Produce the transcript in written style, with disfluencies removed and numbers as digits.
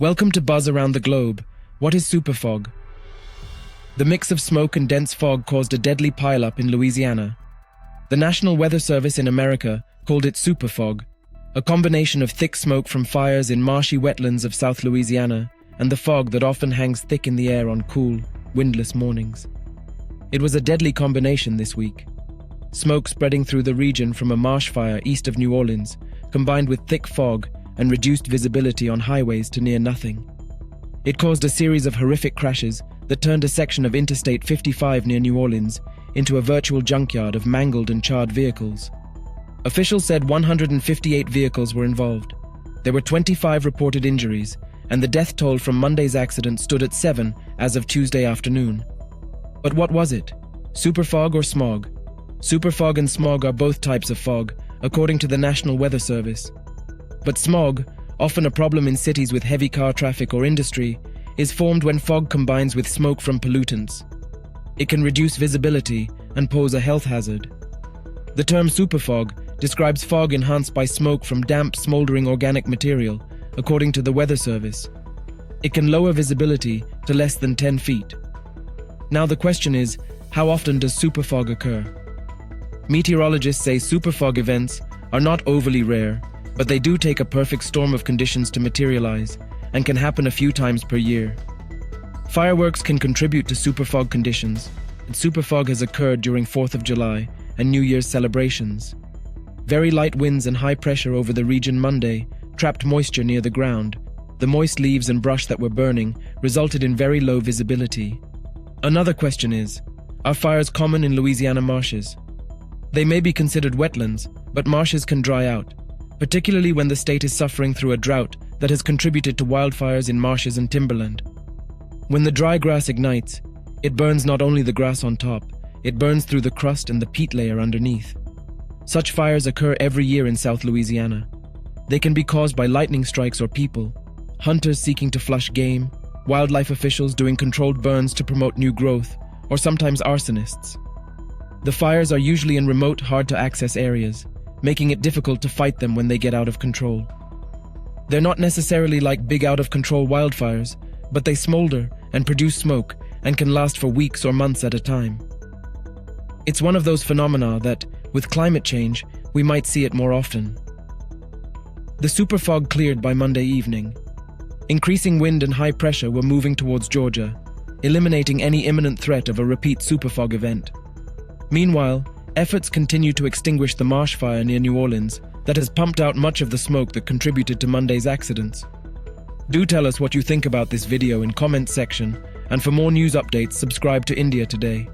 Welcome to Buzz Around the Globe. What is superfog? The mix of smoke and dense fog caused a deadly pileup in Louisiana. The National Weather Service in America called it superfog, a combination of thick smoke from fires in marshy wetlands of South Louisiana and the fog that often hangs thick in the air on cool, windless mornings. It was a deadly combination this week. Smoke spreading through the region from a marsh fire east of New Orleans, combined with thick fog and reduced visibility on highways to near nothing. It caused a series of horrific crashes that turned a section of Interstate 55 near New Orleans into a virtual junkyard of mangled and charred vehicles. Officials said 158 vehicles were involved. There were 25 reported injuries, and the death toll from Monday's accident stood at 7 as of Tuesday afternoon. But what was it? Superfog or smog? Superfog and smog are both types of fog, according to the National Weather Service. But smog, often a problem in cities with heavy car traffic or industry, is formed when fog combines with smoke from pollutants. It can reduce visibility and pose a health hazard. The term superfog describes fog enhanced by smoke from damp, smoldering organic material, according to the Weather Service. It can lower visibility to less than 10 feet. Now the question is, how often does superfog occur? Meteorologists say superfog events are not overly rare, but they do take a perfect storm of conditions to materialize and can happen a few times per year. Fireworks can contribute to superfog conditions, and superfog has occurred during 4th of July and New Year's celebrations. Very light winds and high pressure over the region Monday trapped moisture near the ground. The moist leaves and brush that were burning resulted in very low visibility. Another question is, are fires common in Louisiana marshes? They may be considered wetlands, but marshes can dry out, particularly when the state is suffering through a drought that has contributed to wildfires in marshes and timberland. When the dry grass ignites, it burns not only the grass on top, it burns through the crust and the peat layer underneath. Such fires occur every year in South Louisiana. They can be caused by lightning strikes or people, hunters seeking to flush game, wildlife officials doing controlled burns to promote new growth, or sometimes arsonists. The fires are usually in remote, hard-to-access areas, making it difficult to fight them when they get out of control. They're not necessarily like big out-of-control wildfires, but they smolder and produce smoke and can last for weeks or months at a time. It's one of those phenomena that, with climate change, we might see it more often. The superfog cleared by Monday evening. Increasing wind and high pressure were moving towards Georgia, eliminating any imminent threat of a repeat superfog event. Meanwhile, efforts continue to extinguish the Marsh Fire near New Orleans that has pumped out much of the smoke that contributed to Monday's accidents. Do tell us what you think about this video in comment section, and for more news updates, subscribe to India Today.